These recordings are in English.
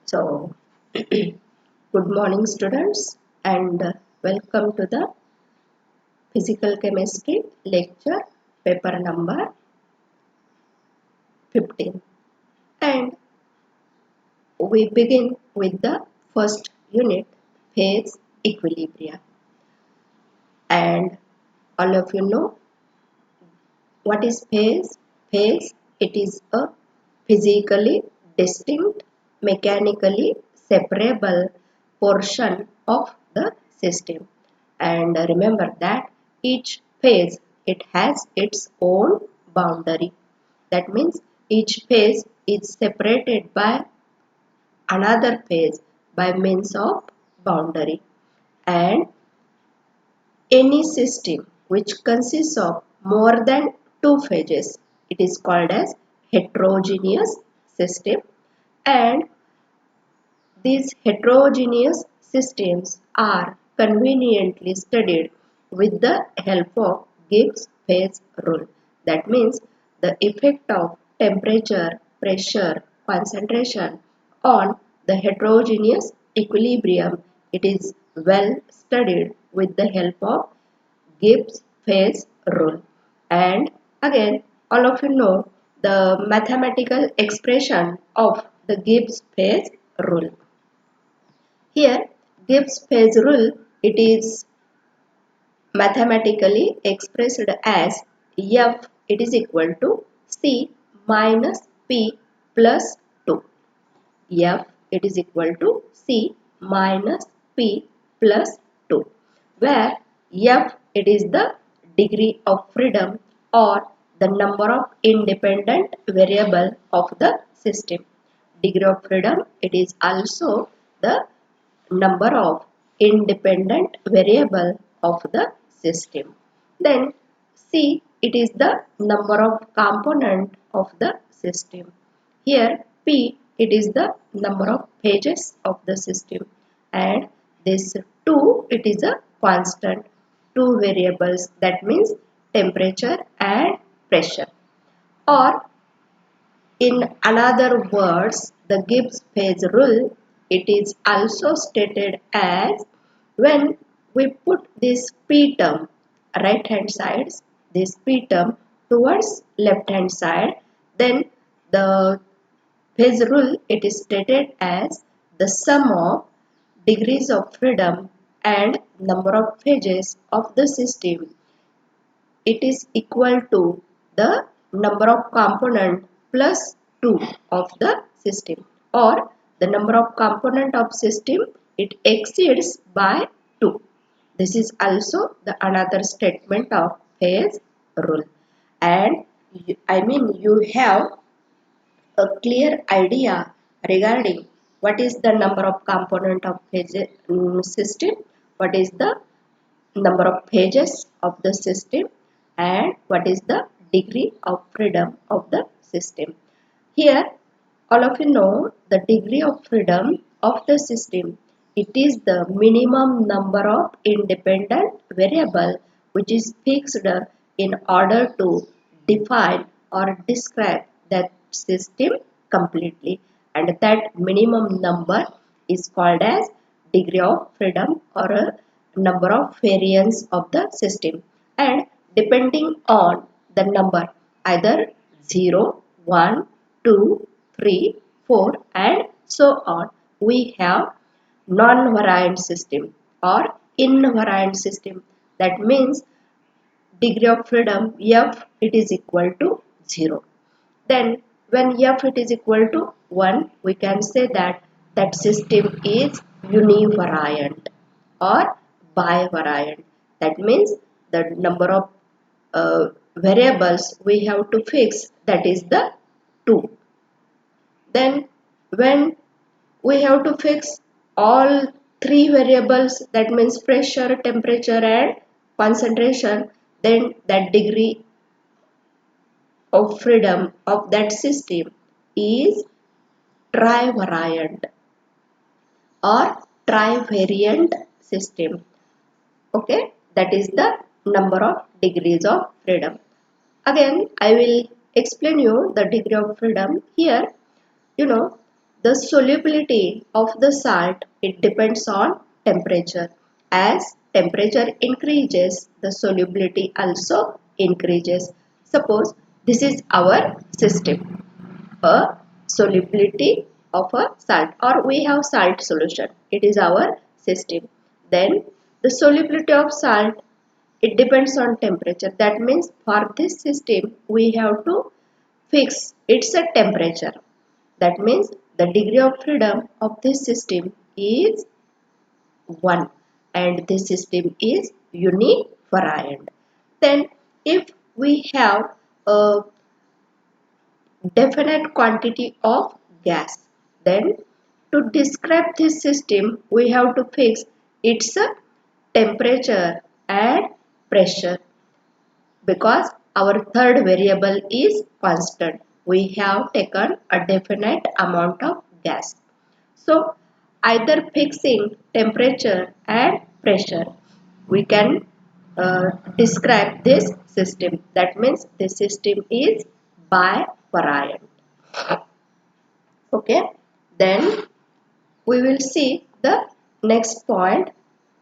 So, good morning, students, and welcome to the Physical Chemistry lecture, paper number 15. And we begin with the first unit, phase equilibria. And all of you know what is phase? Phase, it is a physically distinct, mechanically separable portion of the system. And remember that each phase, it has its own boundary. That means each phase is separated by another phase by means of boundary. And any system which consists of more than two phases, it is called as heterogeneous system. And these heterogeneous systems are conveniently studied with the help of Gibbs phase rule. That means the effect of temperature, pressure, concentration on the heterogeneous equilibrium, it is well studied with the help of Gibbs phase rule. And again, all of you know the mathematical expression of the Gibbs phase rule. Here, Gibbs phase rule, it is mathematically expressed as F, it is equal to C minus P plus 2. F, it is equal to C minus P plus 2, where F, it is the degree of freedom or the number of independent variable of the system. Degree of freedom, it is also the number of independent variable of the system. Then C, it is the number of component of the system. Here P, it is the number of phases of the system, and this 2, it is a constant, two variables, that means temperature and pressure. Or in another words, the Gibbs phase rule, it is also stated as when we put this P term right hand side, this P term towards left hand side, then the phase rule, it is stated as the sum of degrees of freedom and number of phases of the system, it is equal to the number of component plus 2 of the system, or the number of component of system, it exceeds by 2. This is also the another statement of phase rule. And you have a clear idea regarding what is the number of component of phase system, what is the number of pages of the system, and what is the degree of freedom of the system. Here, all of you know the degree of freedom of the system. It is the minimum number of independent variable which is fixed in order to define or describe that system completely, and that minimum number is called as degree of freedom or a number of variance of the system. And depending on the number, either 0, 1, 2, 3, 4, and so on, we have non-variant system or invariant system. That means degree of freedom F, it is equal to 0. Then when F, it is equal to 1, we can say that that system is univariant or bivariant. That means the number of variables we have to fix, that is the 2. Then when we have to fix all three variables, that means pressure, temperature and concentration, then that degree of freedom of that system is trivariant or trivariant system. Okay, that is the number of degrees of freedom. Again, I will explain you the degree of freedom. Here, you know, the solubility of the salt, it depends on temperature. As temperature increases, the solubility also increases. Suppose this is our system, a solubility of a salt, or we have salt solution. It is our system. Then the solubility of salt, it depends on temperature. That means for this system we have to fix its a temperature. That means the degree of freedom of this system is 1 and this system is univariant. Then if we have a definite quantity of gas, then to describe this system we have to fix its temperature and pressure, because our third variable is constant. We have taken a definite amount of gas. So either fixing temperature and pressure, we can describe this system. That means this system is bivariant. Okay. Then we will see the next point,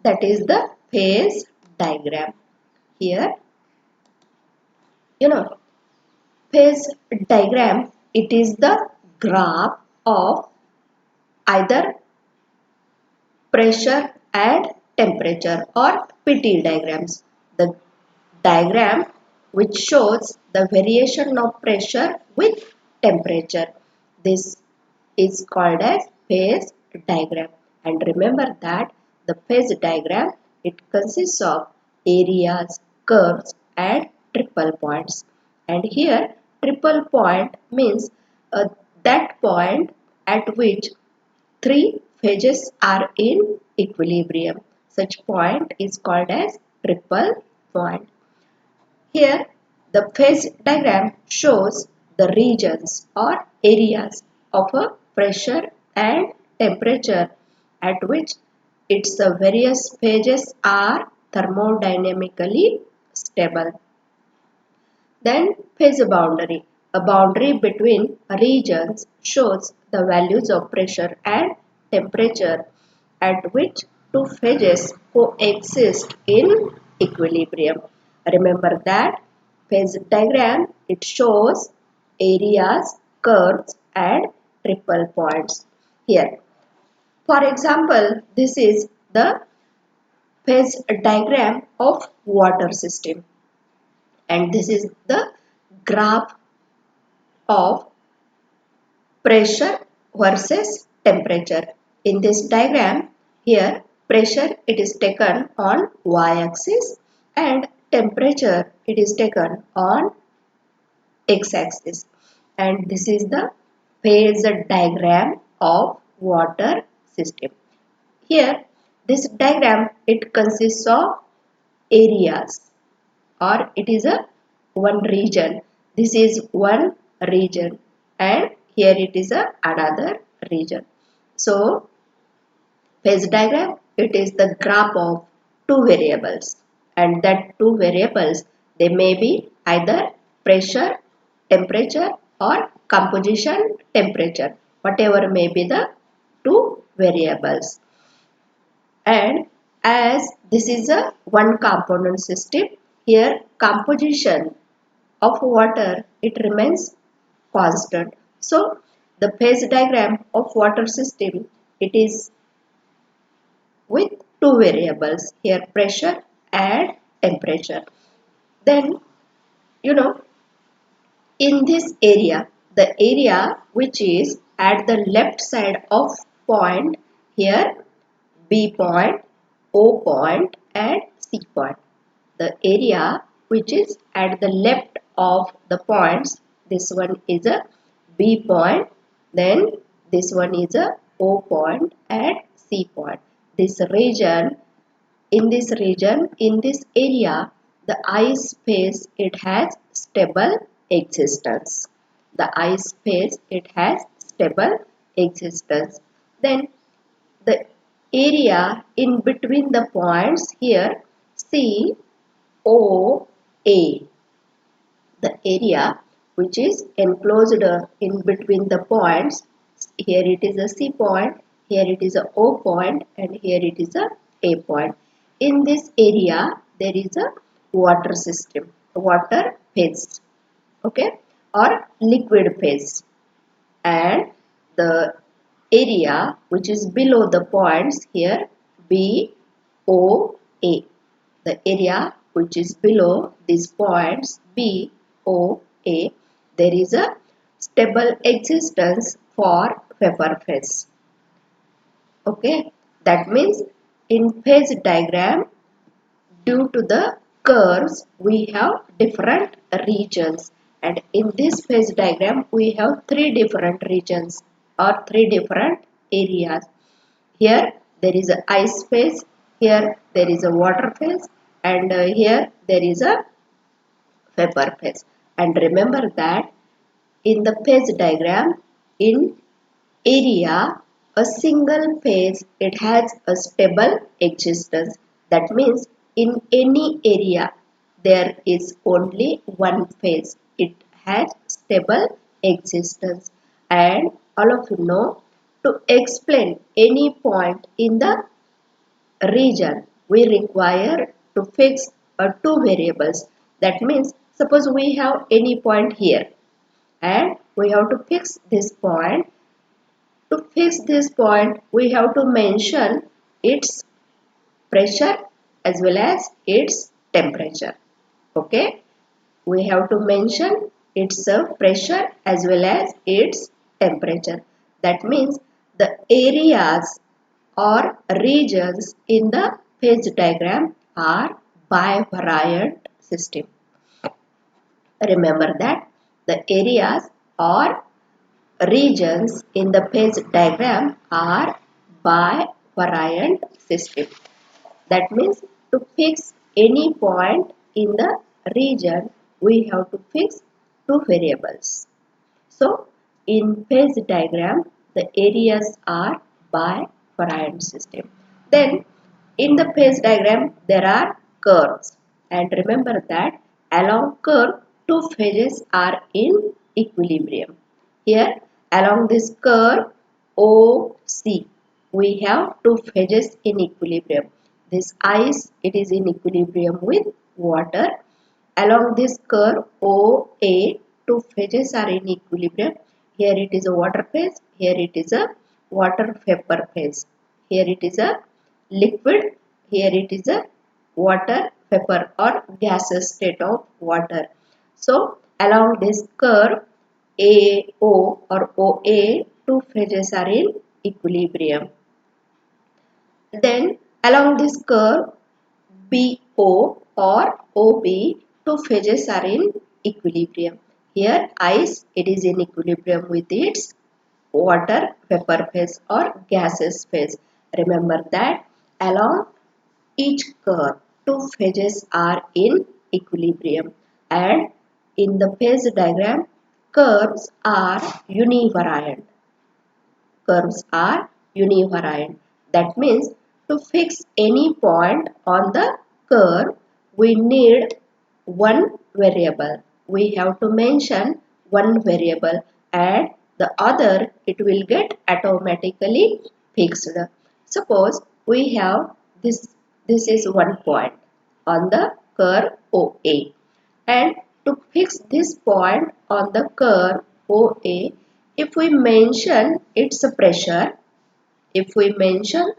that is the phase diagram. Here, you know, phase diagram, it is the graph of either pressure and temperature, or PT diagrams. The diagram which shows the variation of pressure with temperature. This is called as phase diagram. And remember that the phase diagram, it consists of areas, curves and triple points. And here triple point means that point at which three phases are in equilibrium. Such point is called as triple point. Here the phase diagram shows the regions or areas of a pressure and temperature at which its various phases are thermodynamically stable. Then phase boundary. A boundary between regions shows the values of pressure and temperature at which two phases coexist in equilibrium. Remember that phase diagram, it shows areas, curves and triple points. Here, for example, this is the phase diagram of water system, and this is the graph of pressure versus temperature. In this diagram, here pressure, it is taken on y-axis and temperature, it is taken on x-axis. And this is the phase diagram of water system. Here this diagram, it consists of areas, or it is a one region. This is one region and here it is a another region. So phase diagram, it is the graph of two variables, and that two variables, they may be either pressure, temperature or composition temperature, whatever may be the two variables. And as this is a one component system, here composition of water, it remains constant. So the phase diagram of water system, it is with two variables, here pressure and temperature. Then, you know, in this area, the area which is at the left side of point, here B point, O point and C point. The area which is at the left of the points, this one is a B point, then this one is a O point and C point. This region, in this area, the ice phase, it has stable existence. The ice phase, it has stable existence. Then the area in between the points, here C, O, A. The area which is enclosed in between the points Here it is a C point, here it is a O point, and here it is a point. In this area, there is a water system, water phase, okay, or liquid phase. And the area which is below the points here, B, O, A. The area which is below these points, B, O, A, there is a stable existence for vapor phase. Okay, that means in phase diagram, due to the curves, we have different regions, and in this phase diagram we have three different regions or three different areas. Here there is a ice phase, here there is a water phase, and here there is a vapor phase. And remember that in the phase diagram, in area, a single phase, it has a stable existence. That means in any area there is only one phase, it has stable existence. And all of you know, to explain any point in the region, we require to fix two variables. That means suppose we have any point here and we have to fix this point. To fix this point, we have to mention its pressure as well as its temperature. Okay, we have to mention its pressure as well as its temperature. That means the areas or regions in the phase diagram are bivariant system. Remember that the areas or regions in the phase diagram are bivariant system. That means to fix any point in the region, we have to fix two variables. So, in phase diagram, the areas are bivariant system. Then, in the phase diagram, there are curves. And remember that along curve, two phases are in equilibrium. Here, along this curve OC, we have two phases in equilibrium. This ice, it is in equilibrium with water. Along this curve OA, two phases are in equilibrium. Here it is a water phase, here it is a water vapor phase. Here it is a liquid, here it is a water vapor or gaseous state of water. So along this curve AO or OA, two phases are in equilibrium. Then along this curve BO or OB, two phases are in equilibrium. Here ice, it is in equilibrium with its water vapor phase or gaseous phase. Remember that along each curve, two phases are in equilibrium, and in the phase diagram, curves are univariant. Curves are univariant. That means to fix any point on the curve, we need one variable. We have to mention one variable, and the other it will get automatically fixed. Suppose we have this is one point on the curve OA, and to fix this point on the curve OA, if we mention its pressure, if we mention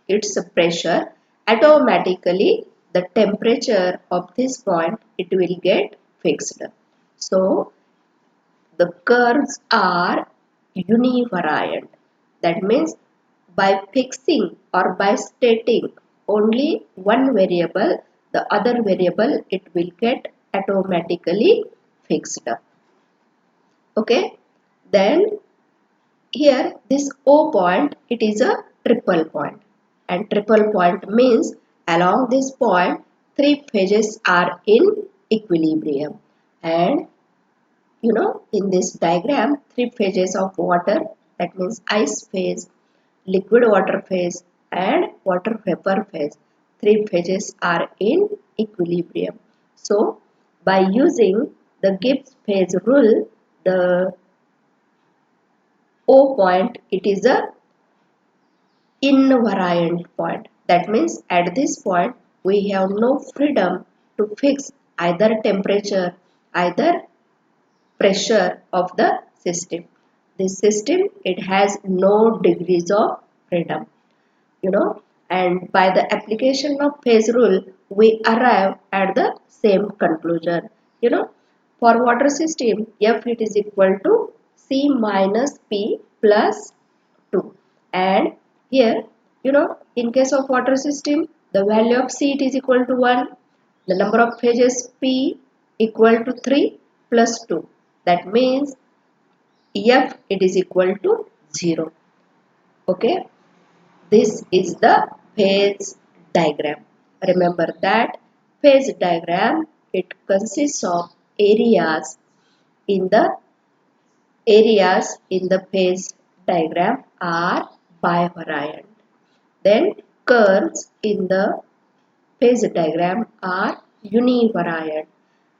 its pressure, automatically the temperature of this point it will get fixed. So the curves are univariant. That means by fixing or by stating only one variable, the other variable it will get automatically fixed. Okay, then here this O point, it is a triple point, and triple point means along this point three phases are in equilibrium. And you know, in this diagram three phases of water, that means ice phase, liquid water phase and water vapor phase, three phases are in equilibrium. So by using the Gibbs phase rule, the O point, it is a invariant point. That means at this point we have no freedom to fix either temperature, either pressure of the system. This system, it has no degrees of freedom, you know, and by the application of phase rule we arrive at the same conclusion, you know. For water system, F it is equal to C minus P plus 2, and here, you know, in case of water system the value of C it is equal to 1, the number of phases P equal to 3 plus 2, that means F it is equal to 0. Okay, this is the phase diagram. Remember that phase diagram, it consists of areas in the phase diagram are bivariant. Then curves in the phase diagram are univariant,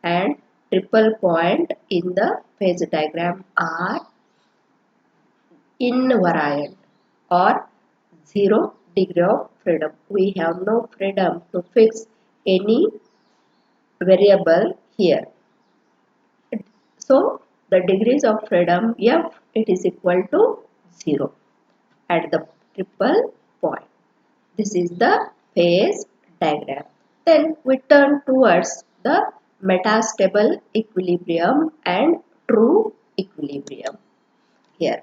and triple point in the phase diagram are invariant or 0 degree of freedom. We have no freedom to fix any variable here. So the degrees of freedom F it is equal to 0 at the triple point. This is the phase diagram. Then we turn towards the metastable equilibrium and true equilibrium. Here,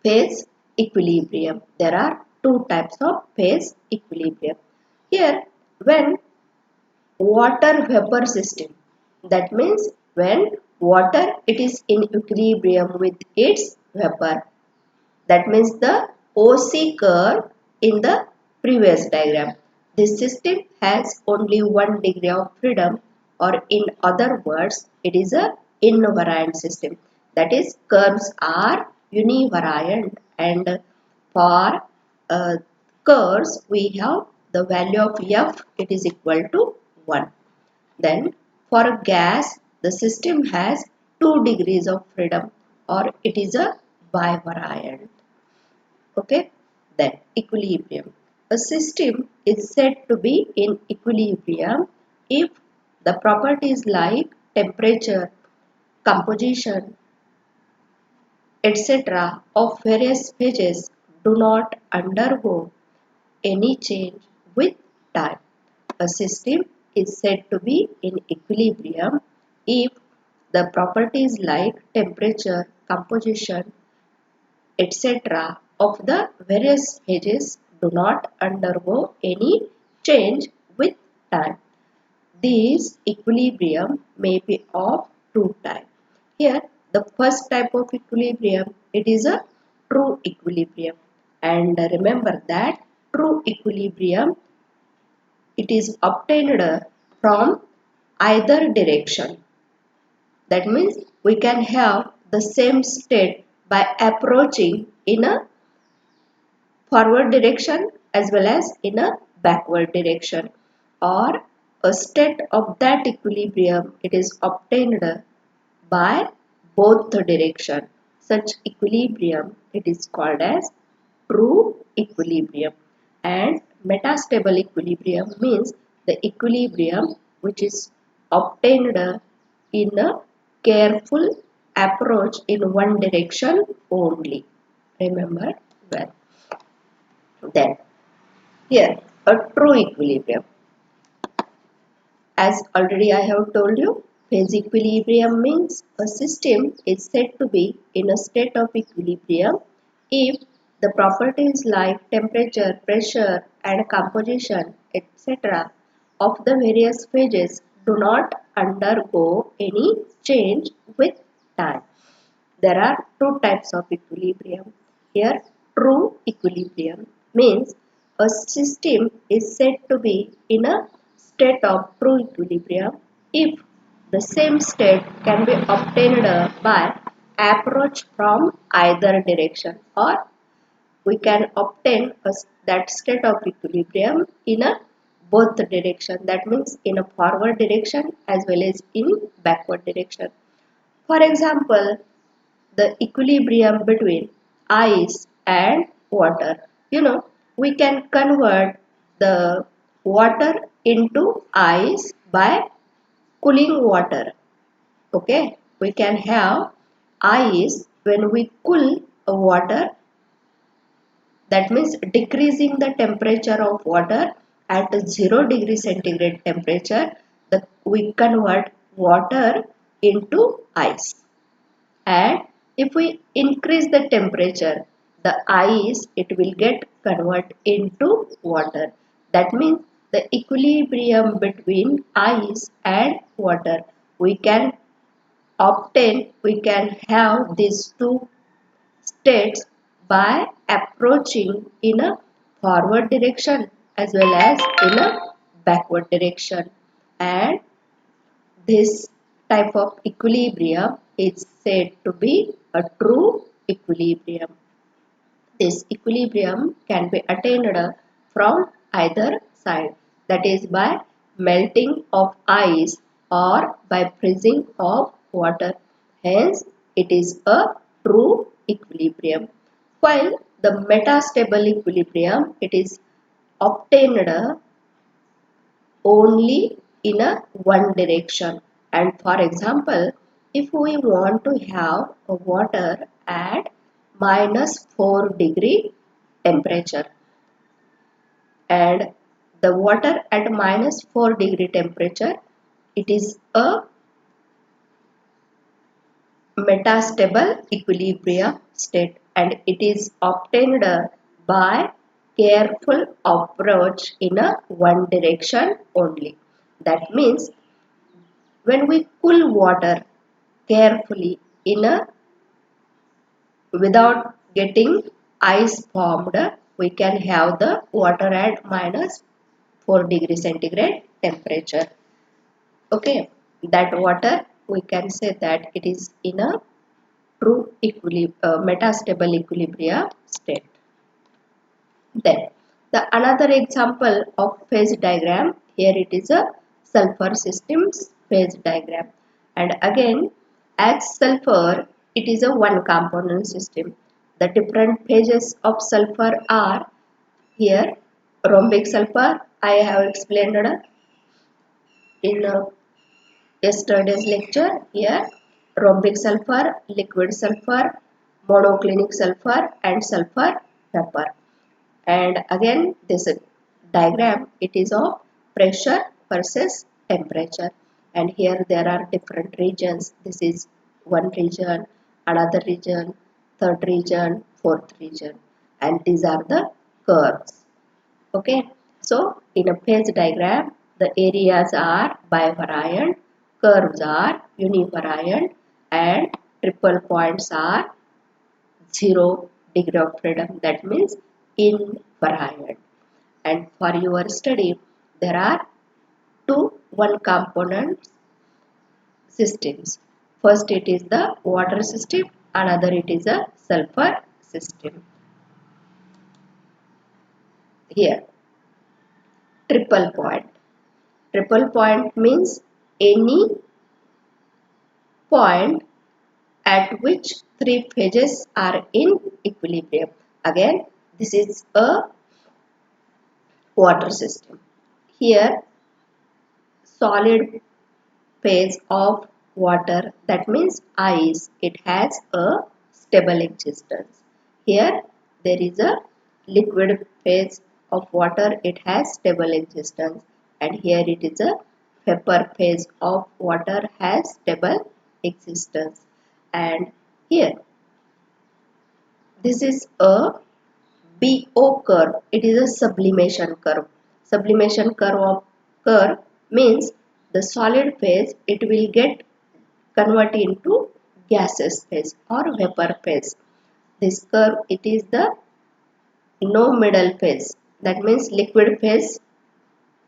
phase equilibrium. There are two types of phase equilibrium. Here, when water vapor system, that means when water it is in equilibrium with its vapor, that means the OC curve in the previous diagram. This system has only 1 degree of freedom, or in other words it is a invariant system, that is curves are univariant, and for uh, curves we have the value of F it is equal to 1. Then for a gas the system has 2 degrees of freedom, or it is a bivariant. Okay, then equilibrium. A system is said to be in equilibrium if the properties like temperature, composition, etc. of various phases do not undergo any change with time. A system is said to be in equilibrium if the properties like temperature, composition, etc. of the various phases do not undergo any change with time. These equilibrium may be of two types. Here, the first type of equilibrium, it is a true equilibrium. And remember that true equilibrium, it is obtained from either direction. That means we can have the same state by approaching in a forward direction as well as in a backward direction, or a state of that equilibrium it is obtained by both the direction. Such equilibrium it is called as true equilibrium. And metastable equilibrium means the equilibrium which is obtained in a careful approach in one direction only. Remember well. Then here a true equilibrium. As already I have told you, phase equilibrium means a system is said to be in a state of equilibrium if the properties like temperature, pressure and composition etc. of the various phases do not undergo any change with time. There are two types of equilibrium. Here, true equilibrium means a system is said to be in a state of true equilibrium if the same state can be obtained by approach from either direction, or we can obtain that state of equilibrium in a both direction, that means in a forward direction as well as in backward direction. For example, the equilibrium between ice and water. We can convert the water into ice by cooling water. Okay, we can have ice when we cool water, that means decreasing the temperature of water at 0 degree centigrade temperature, we convert water into ice. And if we increase the temperature, the ice, it will get convert into water. That means the equilibrium between ice and water, we can we can have these two states by approaching in a forward direction as well as in a backward direction. And this type of equilibrium is said to be a true equilibrium. This equilibrium can be attained from either side, that is by melting of ice or by freezing of water. Hence, it is a true equilibrium. While the metastable equilibrium, it is obtained only in a one direction. And for example, if we want to have a water at minus 4 degree temperature, and the water at minus 4 degree temperature, it is a metastable equilibrium state, and it is obtained by careful approach in a one direction only. That means when we cool water carefully in a without getting ice formed, we can have the water at minus 4 degree centigrade temperature. Okay, that water, we can say that it is in a true metastable equilibrium state. Then the another example of phase diagram, here it is a sulfur system's phase diagram. And again, as sulfur, it is a one component system. The different phases of sulfur are here rhombic sulfur, I have explained in yesterday's lecture. Here rhombic sulfur, liquid sulfur, monoclinic sulfur and sulfur vapor. And again this diagram, it is of pressure versus temperature, and here there are different regions. This is one region, another region, third region, fourth region, and these are the curves. Okay, so in a phase diagram, the areas are bivariant, curves are univariant, and triple points are 0 degree of freedom, that means invariant. And for your study, there are two one component systems. First it is the water system, another it is a sulfur system. Here triple point. Triple point means any point at which three phases are in equilibrium. Again, this is a water system. Here, solid phase of water, that means ice, it has a stable existence. Here, there is a liquid phase of water, it has stable existence. And here it is a vapor phase of water has stable existence. And here, this is a BO curve. It is a sublimation curve. Sublimation curve means the solid phase, it will get converted into gaseous phase or vapor phase. This curve, it is the no middle phase. That means liquid phase,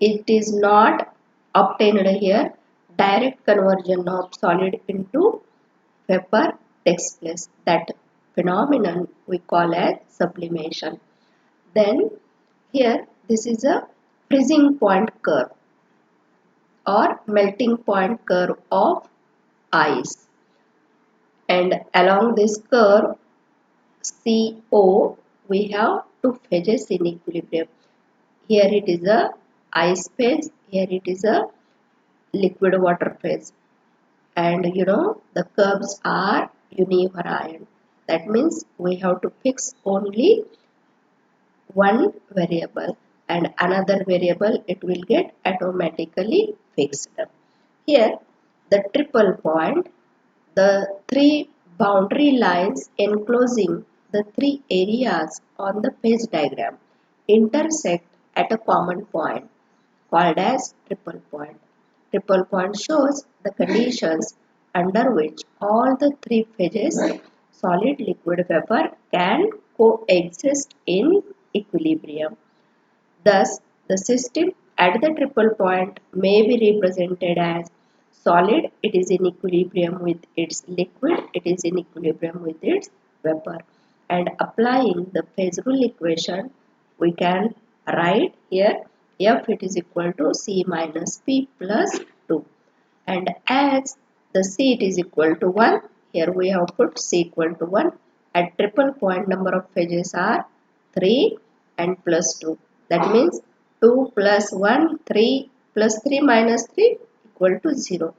it is not obtained here. Direct conversion of solid into vapor takes place. That phenomenon we call as sublimation. Then here this is a freezing point curve or melting point curve of ice. and along this curve CO, we have two phases in equilibrium. Here it is a ice phase, here it is a liquid water phase. And the curves are univariant. That means we have to fix only one variable, and another variable it will get automatically fixed. Here the triple point, the three boundary lines enclosing the three areas on the phase diagram intersect at a common point called as triple point. Triple point shows the conditions under which all the three phases solid, liquid, vapor can coexist in equilibrium. Thus, the system at the triple point may be represented as solid, it is in equilibrium with its liquid, it is in equilibrium with its vapor. And applying the phase rule equation, we can write here F it is equal to C minus P plus 2. And as the C it is equal to 1, here we have put C equal to 1. At triple point, number of phases are 3 and plus 2. That means 2 plus 1, 3 plus 3 minus 3 equal to 0.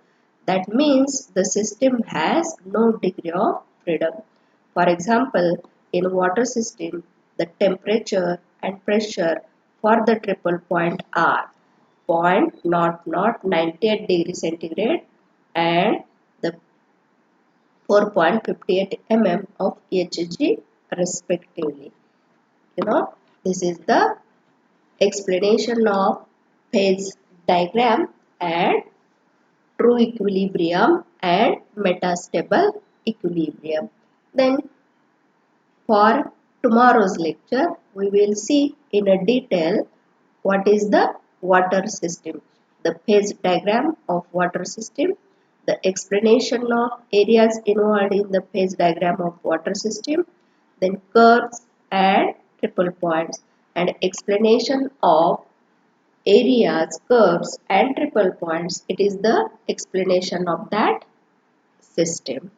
That means the system has no degree of freedom. For example, in water system, the temperature and pressure for the triple point are 0.0098 degree centigrade and the 4.58 mm of Hg respectively. This is the explanation of phase diagram and true equilibrium and metastable equilibrium. Then for tomorrow's lecture, we will see in a detail what is the water system, the phase diagram of water system, the explanation of areas involved in the phase diagram of water system, then curves and triple points, and explanation of areas, curves and triple points. It is the explanation of that system.